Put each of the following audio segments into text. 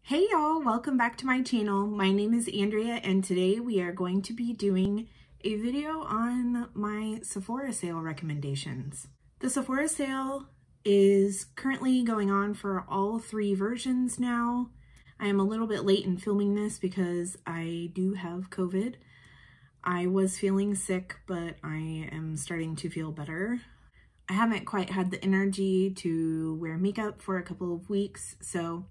Hey y'all, welcome back to my channel. My name is Andrea and today we are going to be doing a video on my Sephora sale recommendations. The Sephora sale is currently going on for all three versions now. I am a little bit late in filming this because I do have COVID. I was feeling sick, but I am starting to feel better. I haven't quite had the energy to wear makeup for a couple of weeks, so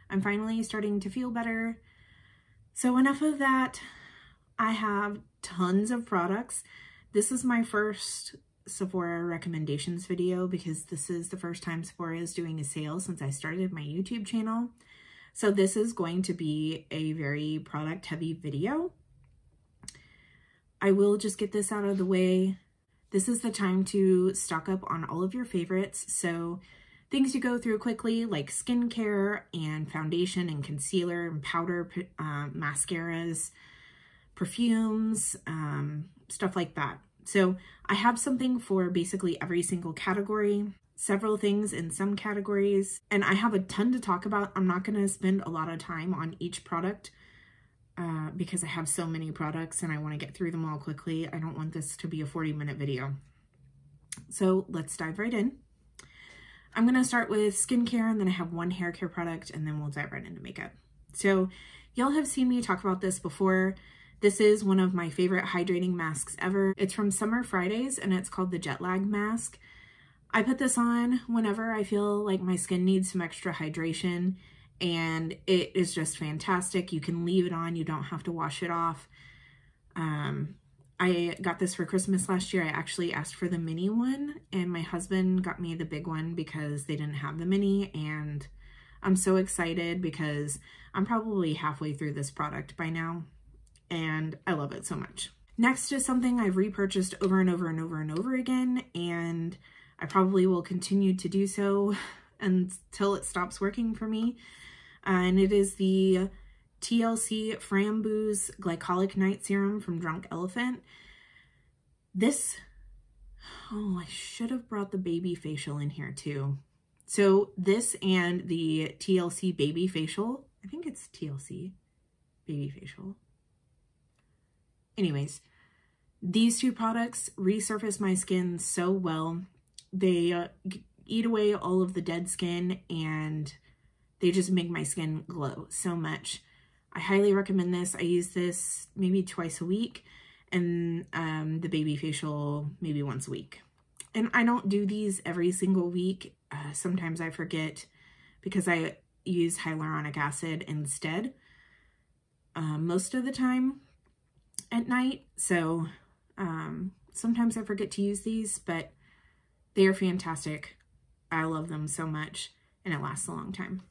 I'm finally starting to feel better. So enough of that. I have tons of products. This is my first Sephora recommendations video because this is the first time Sephora is doing a sale since I started my YouTube channel. So this is going to be a very product heavy video. I will just get this out of the way. This is the time to stock up on all of your favorites. So things you go through quickly like skincare and foundation and concealer and powder, mascaras, perfumes, stuff like that. So I have something for basically every single category, several things in some categories, and I have a ton to talk about. I'm not going to spend a lot of time on each product because I have so many products and I want to get through them all quickly. I don't want this to be a 40-minute video. So let's dive right in. I'm going to start with skincare and then I have one hair care product and then we'll dive right into makeup. So y'all have seen me talk about this before. This is one of my favorite hydrating masks ever. It's from Summer Fridays and it's called the Jet Lag Mask. I put this on whenever I feel like my skin needs some extra hydration and it is just fantastic. You can leave it on, you don't have to wash it off. I got this for Christmas last year. I actually asked for the mini one and my husband got me the big one because they didn't have the mini, and I'm so excited because I'm probably halfway through this product by now and I love it so much. Next is something I've repurchased over and over and over and over again, and I probably will continue to do so until it stops working for me. And it is the TLC Framboos Glycolic Night Serum from Drunk Elephant. This, oh, I should have brought the Babyfacial in here too. So this and the TLC Babyfacial, I think it's TLC Babyfacial. Anyways, these two products resurface my skin so well. They eat away all of the dead skin and they just make my skin glow so much. I highly recommend this. I use this maybe twice a week and the Babyfacial maybe once a week. And I don't do these every single week. Sometimes I forget because I use hyaluronic acid instead most of the time at night. So sometimes I forget to use these, but they are fantastic. I love them so much and it lasts a long time.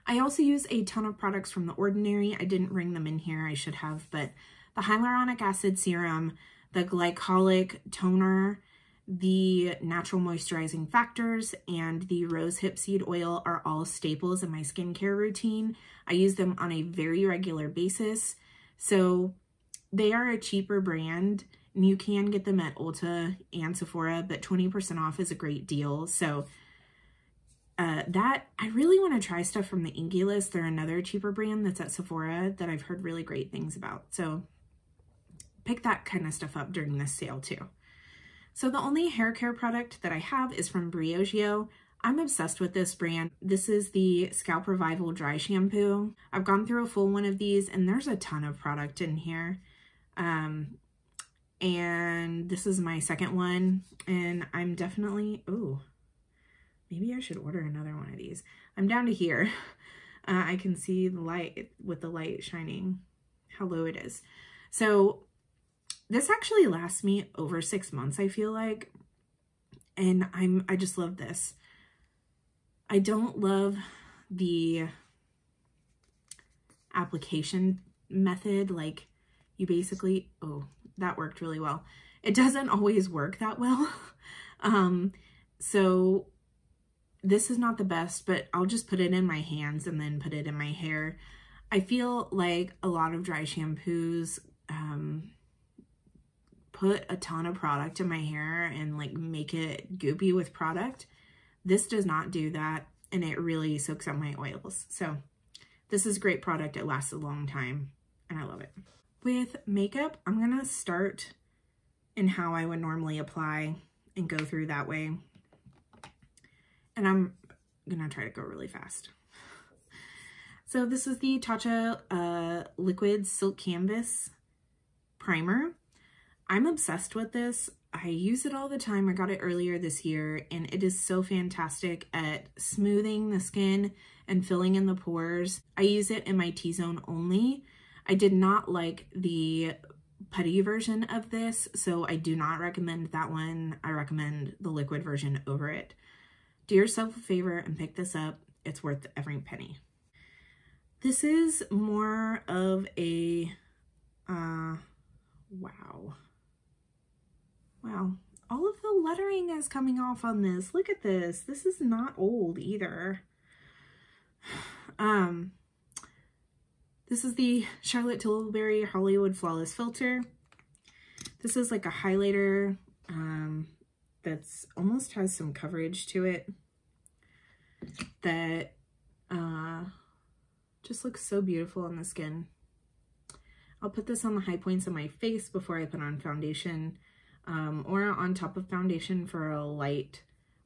I also use a ton of products from The Ordinary. I didn't bring them in here, I should have, but the Hyaluronic Acid Serum, the Glycolic Toner, the Natural Moisturizing Factors, and the Rose Hip Seed Oil are all staples in my skincare routine. I use them on a very regular basis. So they are a cheaper brand and you can get them at Ulta and Sephora, but 20% off is a great deal. So I really want to try stuff from the Inky List. They're another cheaper brand that's at Sephora that I've heard really great things about. So pick that kind of stuff up during this sale too. So the only hair care product that I have is from Briogeo. I'm obsessed with this brand. This is the Scalp Revival Dry Shampoo. I've gone through a full one of these and there's a ton of product in here. And this is my second one and I'm definitely, oh, maybe I should order another one of these. I'm down to here. I can see the light with the light shining, how low it is. So this actually lasts me over 6 months, I feel like. And I just love this. I don't love the application method. Like you basically, oh, that worked really well. It doesn't always work that well. So this is not the best, but I'll just put it in my hands and then put it in my hair. I feel like a lot of dry shampoos put a ton of product in my hair and like make it goopy with product. This does not do that and it really soaks up my oils. So This is a great product. It lasts a long time and I love it. With makeup, I'm gonna start in how I would normally apply and go through that way. And I'm gonna try to go really fast. So this is the Tatcha Liquid Silk Canvas Primer. I'm obsessed with this. I use it all the time. I got it earlier this year and it is so fantastic at smoothing the skin and filling in the pores. I use it in my T-zone only. I did not like the putty version of this, so I do not recommend that one. I recommend the liquid version over it. Do yourself a favor and pick this up. It's worth every penny. This is more of a, wow. Wow, all of the lettering is coming off on this. Look at this. This is not old either. This is the Charlotte Tilbury Hollywood Flawless Filter. This is like a highlighter that's almost has some coverage to it that just looks so beautiful on the skin. I'll put this on the high points of my face before I put on foundation. Or on top of foundation for a light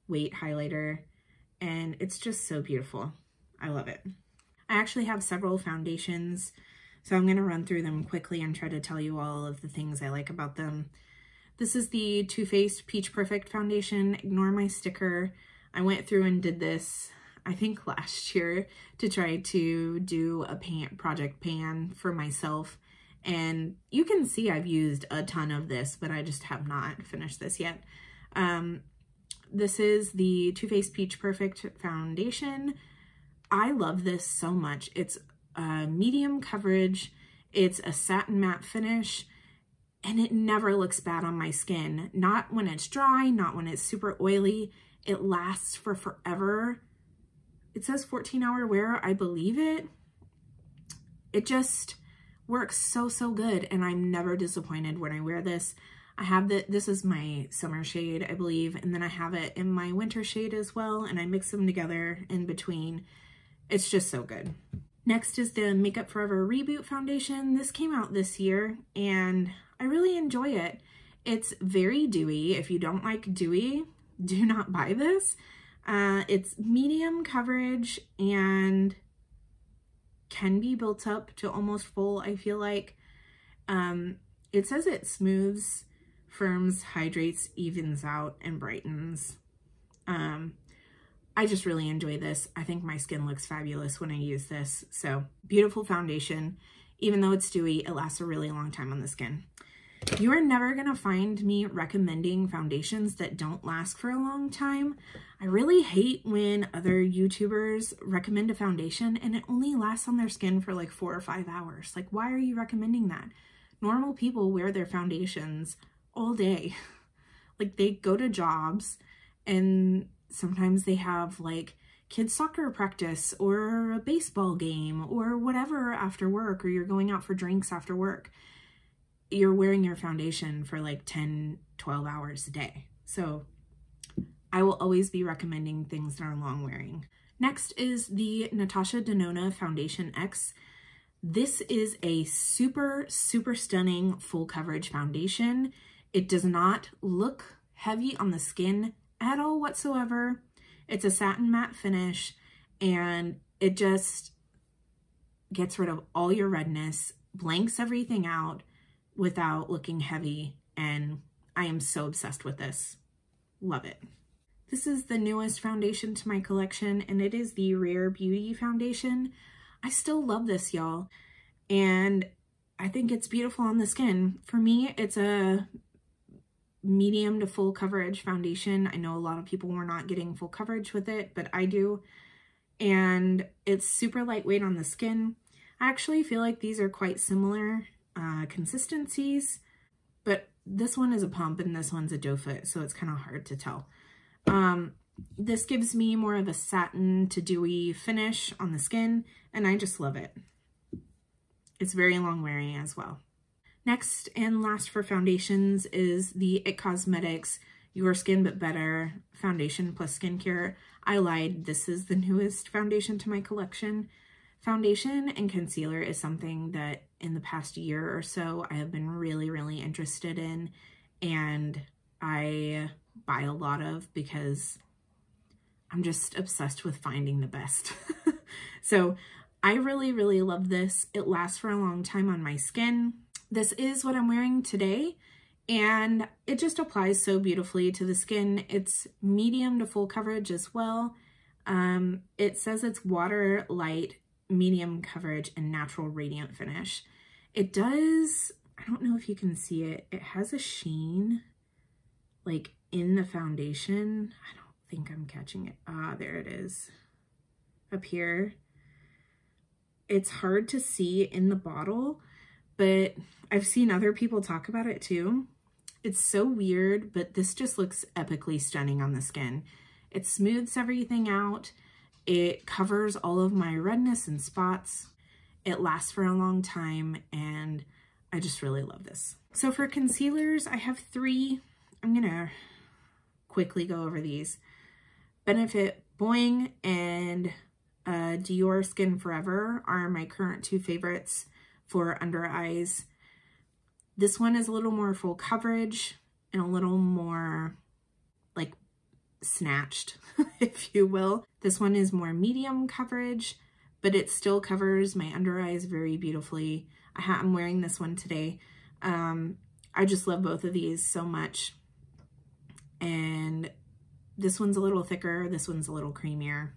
weight highlighter, and it's just so beautiful. I love it. I actually have several foundations, so I'm going to run through them quickly and try to tell you all of the things I like about them. This is the Too Faced Peach Perfect Foundation. Ignore my sticker. I went through and did this, I think last year, to try to do a project pan for myself. And you can see I've used a ton of this, but I just have not finished this yet. This is the Too Faced Peach Perfect Foundation. I love this so much. It's medium coverage. It's a satin matte finish, and it never looks bad on my skin. Not when it's dry, not when it's super oily. It lasts for forever. It says 14-hour wear. I believe it. It just works so good, and I'm never disappointed when I wear this. I have this is my summer shade, I believe, and then I have it in my winter shade as well, and I mix them together in between. It's just so good. Next is the Makeup Forever Reboot Foundation. This came out this year, and I really enjoy it. It's very dewy. If you don't like dewy, do not buy this. It's medium coverage and can be built up to almost full, I feel like. It says it smooths, firms, hydrates, evens out, and brightens. I just really enjoy this. I think my skin looks fabulous when I use this. So, beautiful foundation. Even though it's dewy, it lasts a really long time on the skin. You are never going to find me recommending foundations that don't last for a long time. I really hate when other YouTubers recommend a foundation and it only lasts on their skin for like 4 or 5 hours. Like, why are you recommending that? Normal people wear their foundations all day. Like, they go to jobs and sometimes they have like kids soccer practice or a baseball game or whatever after work, or you're going out for drinks after work. You're wearing your foundation for like 10, 12 hours a day. So I will always be recommending things that are long wearing. Next is the Natasha Denona Foundation X. This is a super stunning full coverage foundation. It does not look heavy on the skin at all whatsoever. It's a satin matte finish, and it just gets rid of all your redness, blanks everything out without looking heavy, and I am so obsessed with this. Love it. This is the newest foundation to my collection, and it is the Rare Beauty Foundation. I still love this, y'all, and I think it's beautiful on the skin. For me, it's a medium to full coverage foundation. I know a lot of people were not getting full coverage with it, but I do, and it's super lightweight on the skin. I actually feel like these are quite similar consistencies, but this one is a pump and this one's a doe foot, so it's kind of hard to tell. This gives me more of a satin to dewy finish on the skin, and I just love it. It's very long wearing as well. Next and last for foundations is the IT Cosmetics Your Skin But Better Foundation Plus Skincare. I lied, this is the newest foundation to my collection. Foundation and concealer is something that in the past year or so I have been really interested in, and I buy a lot of because I'm just obsessed with finding the best. So I really love this. It lasts for a long time on my skin. This is what I'm wearing today, and it just applies so beautifully to the skin. It's medium to full coverage as well. It says it's water, light, medium coverage, and natural radiant finish. It does, I don't know if you can see it, it has a sheen like in the foundation. I don't think I'm catching it. Ah, there it is up here. It's hard to see in the bottle, but I've seen other people talk about it too. It's so weird, but this just looks epically stunning on the skin. It smooths everything out. It covers all of my redness and spots. It lasts for a long time, and I just really love this. So for concealers, I have 3. I'm gonna quickly go over these. Benefit Boing and Dior Skin Forever are my current 2 favorites for under eyes. This one is a little more full coverage and a little more like snatched, if you will. This one is more medium coverage, but it still covers my under eyes very beautifully. I'm wearing this one today. I just love both of these so much. And this one's a little thicker, this one's a little creamier.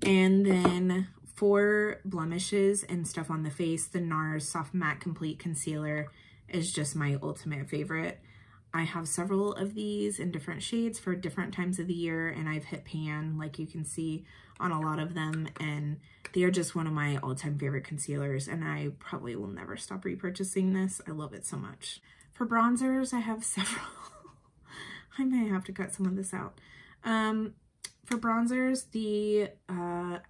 And then for blemishes and stuff on the face, the NARS Soft Matte Complete Concealer is just my ultimate favorite. I have several of these in different shades for different times of the year, and I've hit pan, like you can see, on a lot of them, and they are just one of my all-time favorite concealers, and I probably will never stop repurchasing this. I love it so much. For bronzers, I have several. I may have to cut some of this out. For bronzers, the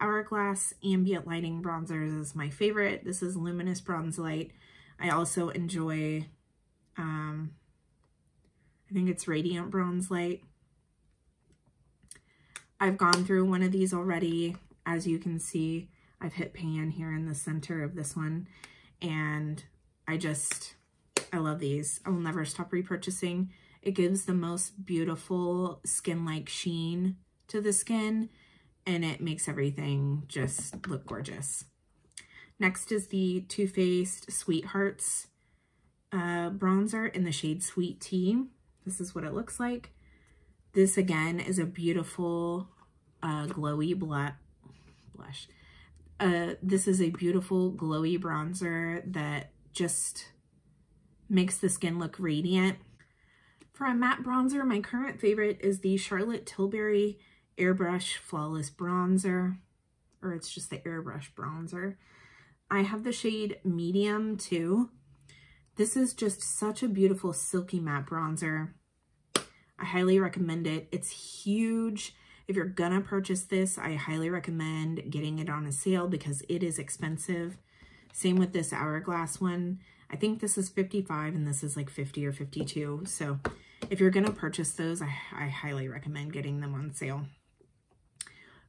Hourglass Ambient Lighting Bronzers is my favorite. This is Luminous Bronze Light. I also enjoy, I think it's Radiant Bronze Light. I've gone through one of these already. As you can see, I've hit pan here in the center of this one, and I love these. I will never stop repurchasing. It gives the most beautiful skin-like sheen to the skin, and it makes everything just look gorgeous. Next is the Too Faced Sweethearts bronzer in the shade Sweet Tea. This is what it looks like. This again is a beautiful glowy blush. This is a beautiful glowy bronzer that just makes the skin look radiant. For a matte bronzer, my current favorite is the Charlotte Tilbury Airbrush Flawless Bronzer, or it's just the Airbrush Bronzer. I have the shade Medium too. This is just such a beautiful silky matte bronzer. I highly recommend it. It's huge. If you're gonna purchase this, I highly recommend getting it on a sale because it is expensive. Same with this Hourglass one. I think this is $55 and this is like $50 or $52. So if you're gonna purchase those, I highly recommend getting them on sale.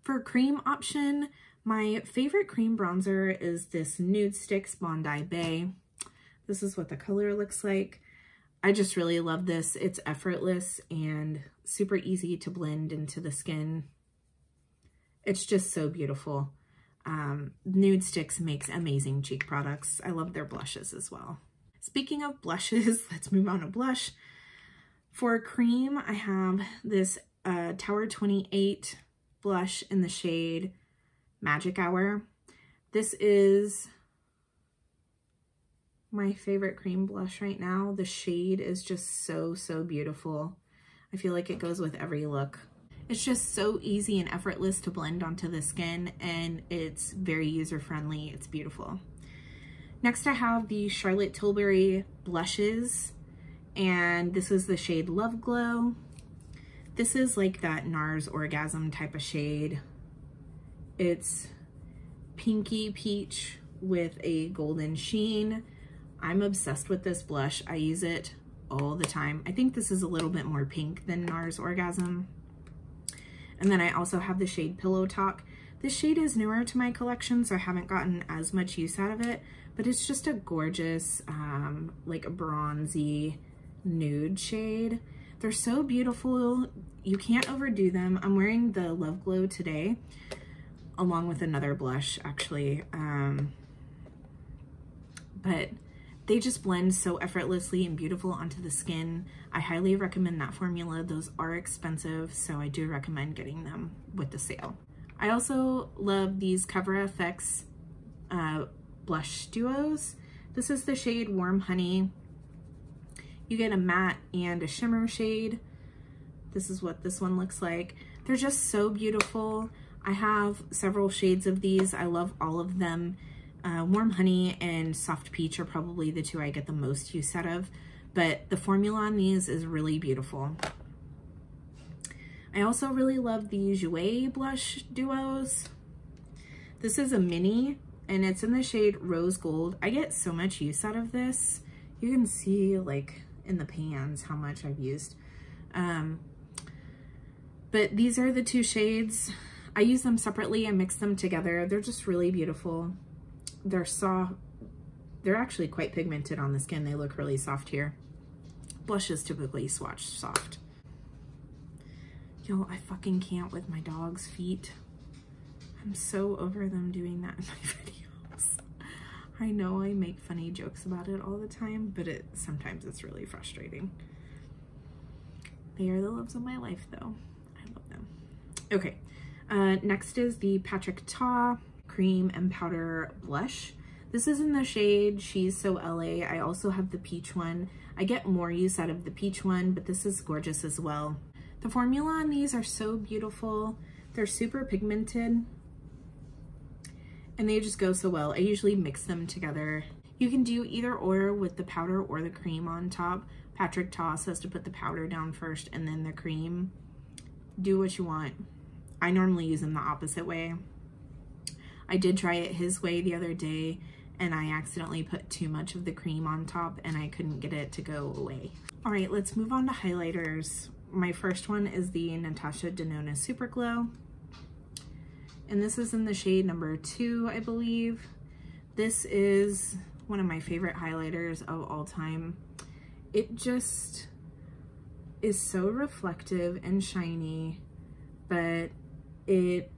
For a cream option, my favorite cream bronzer is this Nude Sticks Bondi Bay. This is what the color looks like. I just really love this. It's effortless and super easy to blend into the skin. It's just so beautiful. Nude Sticks makes amazing cheek products. I love their blushes as well. Speaking of blushes, let's move on to blush. For cream, I have this Tower 28 blush in the shade Magic Hour. This is my favorite cream blush right now. The shade is just so beautiful. I feel like it goes with every look. It's just so easy and effortless to blend onto the skin, and it's very user-friendly. It's beautiful. Next, I have the Charlotte Tilbury blushes, and this is the shade Love Glow. This is like that NARS Orgasm type of shade. It's pinky peach with a golden sheen. I'm obsessed with this blush. I use it all the time. I think this is a little bit more pink than NARS Orgasm. And then I also have the shade Pillow Talk. This shade is newer to my collection, so I haven't gotten as much use out of it, but it's just a gorgeous, like a bronzy nude shade. They're so beautiful. You can't overdo them. I'm wearing the Love Glow today, along with another blush, actually. But they just blend so effortlessly and beautiful onto the skin. I highly recommend that formula. Those are expensive, so I do recommend getting them with the sale. I also love these Cover FX blush duos. This is the shade Warm Honey. You get a matte and a shimmer shade. This is what this one looks like. They're just so beautiful. I have several shades of these. I love all of them. Warm Honey and Soft Peach are probably the two I get the most use out of, but the formula on these is really beautiful. I also really love the Jouer blush duos. This is a mini and it's in the shade Rose Gold. I get so much use out of this. You can see like in the pans how much I've used. But these are the two shades. I use them separately and mix them together. They're just really beautiful. They're soft. They're actually quite pigmented on the skin. They look really soft here. Blushes typically swatch soft. Yo, I fucking can't with my dog's feet. I'm so over them doing that in my videos. I know I make funny jokes about it all the time, but sometimes it's really frustrating. They are the loves of my life though. I love them. Okay, next is the Patrick Ta Cream and Powder Blush. This is in the shade She's So LA. I also have the peach one. I get more use out of the peach one, but this is gorgeous as well. The formula on these are so beautiful. They're super pigmented and they just go so well. I usually mix them together. You can do either or with the powder or the cream on top. Patrick Ta says to put the powder down first and then the cream. Do what you want. I normally use them the opposite way. I did try it his way the other day and I accidentally put too much of the cream on top and I couldn't get it to go away. All right, let's move on to highlighters. My first one is the Natasha Denona Super Glow. And this is in the shade number 2, I believe. This is one of my favorite highlighters of all time. It just is so reflective and shiny, but it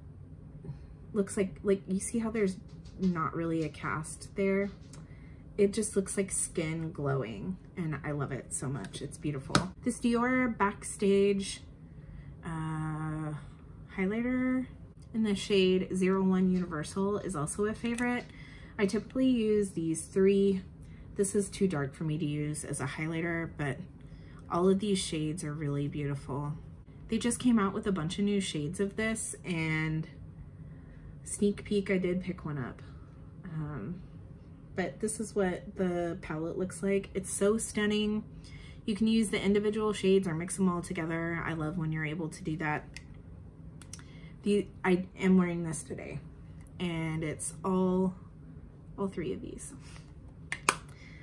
looks like you see how there's not really a cast there? It just looks like skin glowing and I love it so much. It's beautiful. This Dior Backstage highlighter in the shade 01 Universal is also a favorite. I typically use these 3. This is too dark for me to use as a highlighter, but all of these shades are really beautiful. They just came out with a bunch of new shades of this and sneak peek, I did pick one up. But this is what the palette looks like. It's so stunning. You can use the individual shades or mix them all together. I love when you're able to do that. I am wearing this today and it's all 3 of these.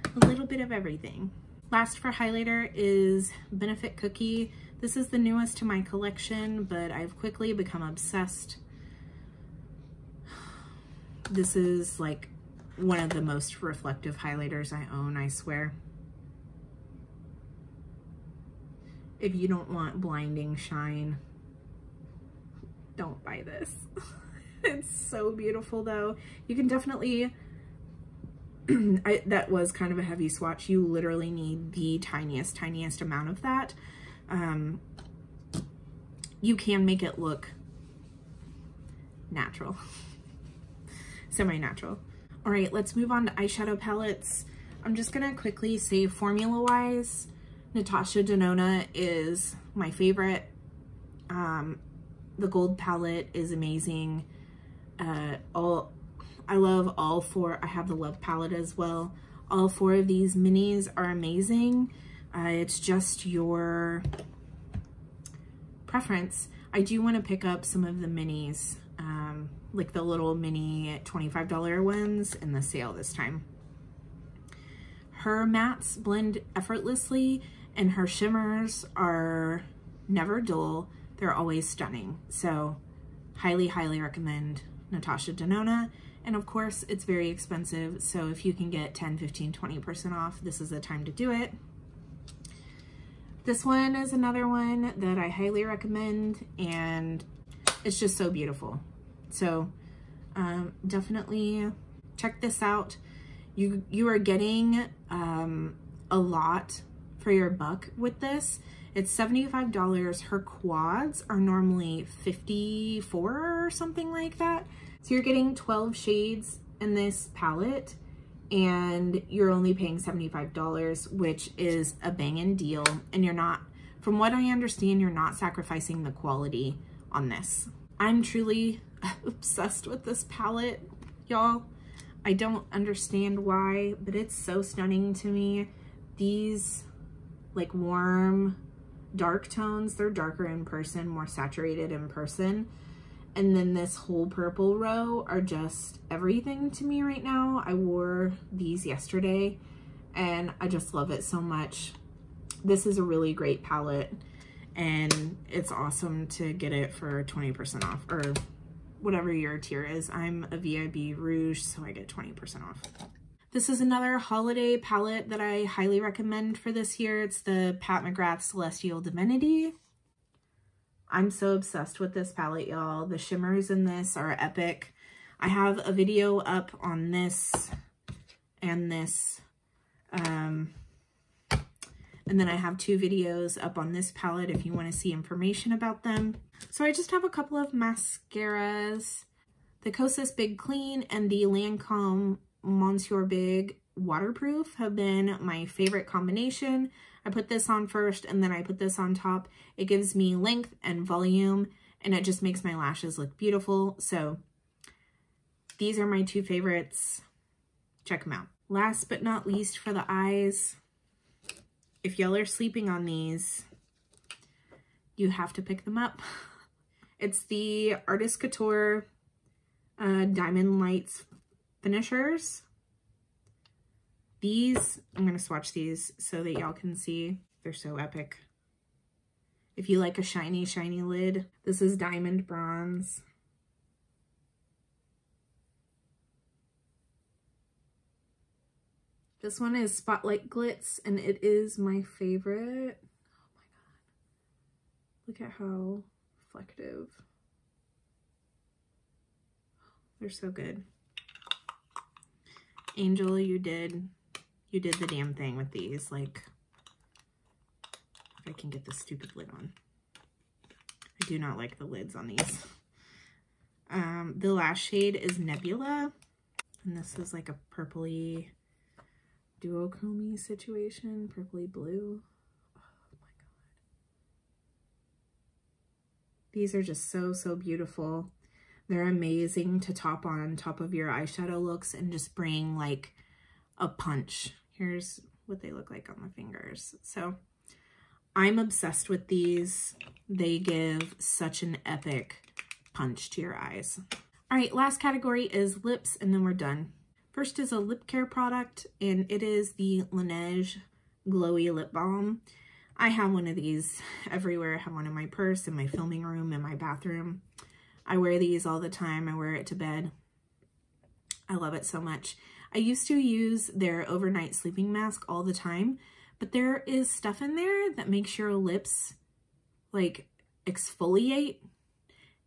A little bit of everything. Last for highlighter is Benefit Cookie. This is the newest to my collection, but I've quickly become obsessed. This is like one of the most reflective highlighters I own, I swear. If you don't want blinding shine, don't buy this. It's so beautiful though. You can definitely, that was kind of a heavy swatch. You literally need the tiniest amount of that. You can make it look natural. Semi-natural. All right, let's move on to eyeshadow palettes. I'm just gonna quickly say formula-wise, Natasha Denona is my favorite. The gold palette is amazing. I love all 4. I have the Love palette as well. All 4 of these minis are amazing. It's just your preference. I do want to pick up some of the minis, like the little mini $25 ones in the sale this time. Her mattes blend effortlessly and her shimmers are never dull. They're always stunning. So highly, highly recommend Natasha Denona. And of course, it's very expensive, so if you can get 10, 15, 20% off, this is the time to do it. This one is another one that I highly recommend, and it's just so beautiful. So definitely check this out. You are getting a lot for your buck with this. It's $75. Her quads are normally $54 or something like that. So you're getting 12 shades in this palette, and you're only paying $75, which is a banging deal. And you're not, from what I understand, you're not sacrificing the quality on this. I'm truly obsessed with this palette, y'all. I don't understand why, but it's so stunning to me. These like warm, dark tones, they're darker in person, more saturated in person. And then this whole purple row are just everything to me right now. I wore these yesterday and I just love it so much. This is a really great palette, and it's awesome to get it for 20% off, or whatever your tier is. I'm a VIB Rouge, so I get 20% off. This is another holiday palette that I highly recommend for this year. It's the Pat McGrath Celestial Divinity. I'm so obsessed with this palette, y'all. The shimmers in this are epic. I have a video up on this and this. And then I have 2 videos up on this palette if you want to see information about them. So I just have a couple of mascaras. The Kosas Big Clean and the Lancome Monsieur Big Waterproof have been my favorite combination. I put this on first and then I put this on top. It gives me length and volume, and it just makes my lashes look beautiful. So these are my 2 favorites. Check them out. Last but not least, for the eyes, if y'all are sleeping on these, you have to pick them up. It's the Artist Couture Diamond Lights Finishers. These, I'm going to swatch these so that y'all can see. They're so epic. If you like a shiny, shiny lid, this is Diamond Bronze. This one is Spotlight Glitz, and it is my favorite. Oh my god. Look at how reflective. They're so good. Angel, you did the damn thing with these. Like, if I can get this stupid lid on. I do not like the lids on these. The last shade is Nebula, and this is like a purpley duochrome situation, purpley blue. Oh my god. These are just so, so beautiful. They're amazing to top on top of your eyeshadow looks and just bring like a punch. Here's what they look like on the fingers. So I'm obsessed with these. They give such an epic punch to your eyes. All right, last category is lips, and then we're done. First is a lip care product, and it is the Laneige Glowy Lip Balm. I have one of these everywhere. I have one in my purse, in my filming room, in my bathroom. I wear these all the time. I wear it to bed. I love it so much. I used to use their overnight sleeping mask all the time, but there is stuff in there that makes your lips like exfoliate,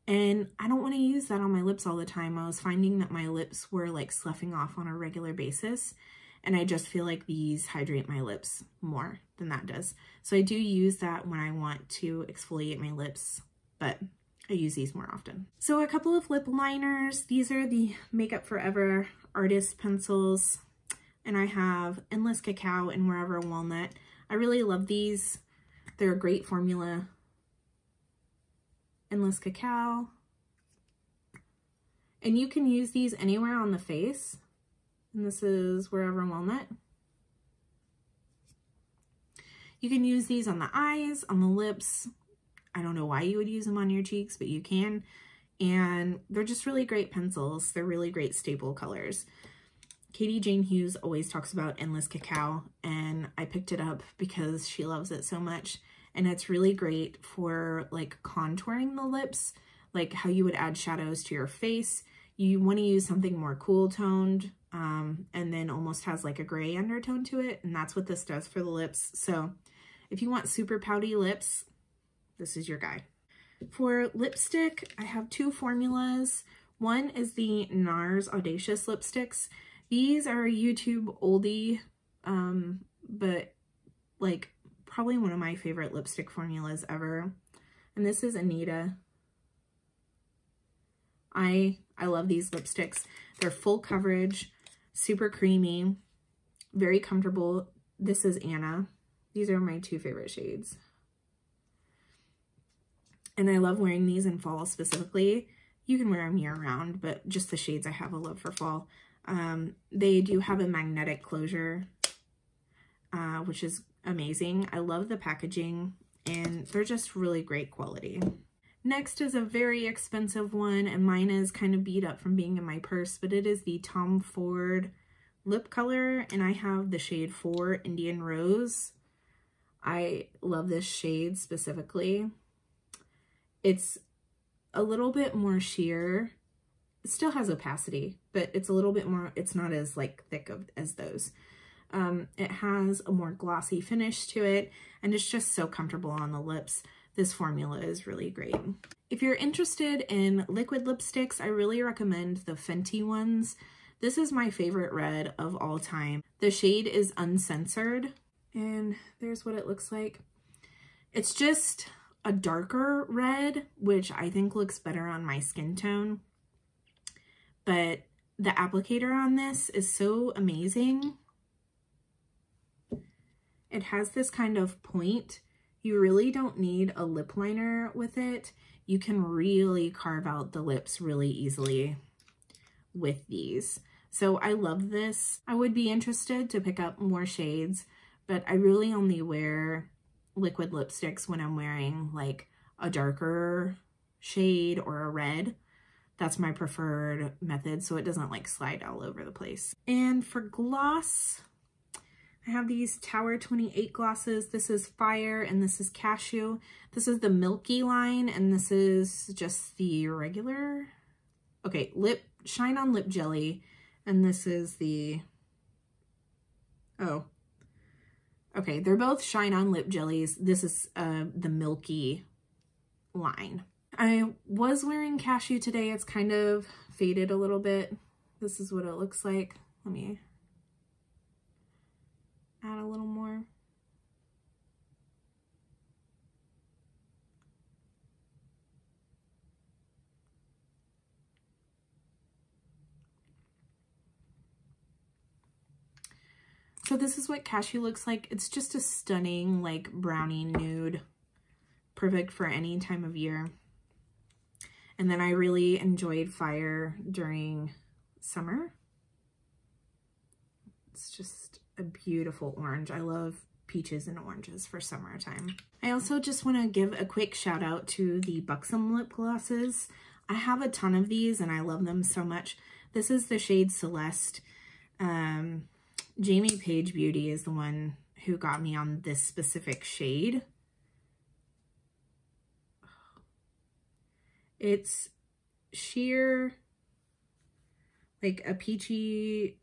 and I don't want to use that on my lips all the time. I was finding that my lips were like sloughing off on a regular basis, and I just feel like these hydrate my lips more than that does. So I do use that when I want to exfoliate my lips, but I use these more often. So a couple of lip liners. These are the Makeup Forever Artist Pencils, and I have Endless Cacao and Wherever Walnut. I really love these. They're a great formula. Endless Cacao. And you can use these anywhere on the face. And this is Wherever Walnut. You can use these on the eyes, on the lips. I don't know why you would use them on your cheeks, but you can. And they're just really great pencils. They're really great staple colors. Katie Jane Hughes always talks about Endless Cacao, and I picked it up because she loves it so much. And it's really great for like contouring the lips. like how you would add shadows to your face. You want to use something more cool toned, and then almost has like a gray undertone to it. And that's what this does for the lips. So if you want super pouty lips, this is your guy. For lipstick, I have two formulas. One is the NARS Audacious lipsticks. These are a YouTube oldie, but like probably one of my favorite lipstick formulas ever. And this is Anita. I love these lipsticks. They're full coverage, super creamy, very comfortable. This is Anna. These are my two favorite shades. And I love wearing these in fall specifically. You can wear them year round, but just the shades I have a love for fall. They do have a magnetic closure, which is amazing. I love the packaging and they're just really great quality. Next is a very expensive one, and mine is kind of beat up from being in my purse, but it is the Tom Ford lip color, and I have the shade 4 Indian Rose. I love this shade specifically. It's a little bit more sheer. It still has opacity, but it's a little bit more, it's not as like thick as those. It has a more glossy finish to it, and it's just so comfortable on the lips. This formula is really great. If you're interested in liquid lipsticks, I really recommend the Fenty ones. This is my favorite red of all time. The shade is Uncensored, and there's what it looks like. It's just a darker red, which I think looks better on my skin tone. But the applicator on this is so amazing. It has this kind of point. You really don't need a lip liner with it. You can really carve out the lips really easily with these. So I love this. I would be interested to pick up more shades, but I really only wear liquid lipsticks when I'm wearing like a darker shade or a red. That's my preferred method, so it doesn't like slide all over the place. And for gloss, I have these Tower 28 glosses. This is Fire and this is Cashew. This is the Milky line and this is just the regular, okay, Shine On Lip Jelly. And this is the, oh, okay, they're both Shine On Lip Jellies. This is the Milky line. I was wearing Cashew today. It's kind of faded a little bit. This is what it looks like. Let me add a little more. So this is what Cashew looks like. It's just a stunning like brownie nude, perfect for any time of year. And then I really enjoyed Fire during summer. It's just a beautiful orange. I love peaches and oranges for summertime. I also just want to give a quick shout out to the Buxom lip glosses. I have a ton of these and I love them so much. This is the shade Celeste. Jamie Page Beauty is the one who got me on this specific shade. It's sheer, like a peachy,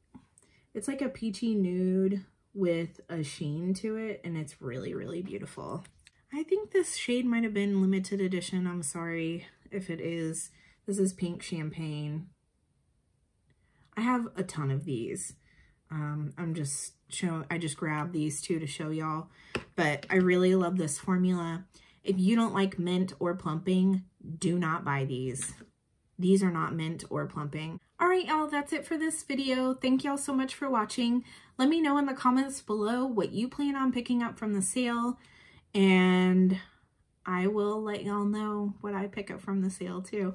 it's like a peachy nude with a sheen to it, and it's really, really beautiful. I think this shade might have been limited edition. I'm sorry if it is. This is Pink Champagne. I have a ton of these. I just grabbed these two to show y'all, but I really love this formula. If you don't like mint or plumping, do not buy these. These are not mint or plumping. All right, y'all, that's it for this video. Thank y'all so much for watching. Let me know in the comments below what you plan on picking up from the sale, and I will let y'all know what I pick up from the sale too.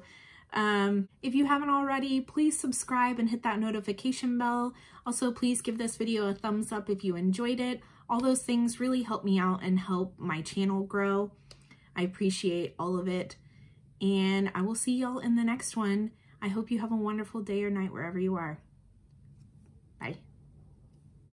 If you haven't already, please subscribe and hit that notification bell. Also, please give this video a thumbs up if you enjoyed it. All those things really help me out and help my channel grow. I appreciate all of it. And I will see y'all in the next one. I hope you have a wonderful day or night wherever you are.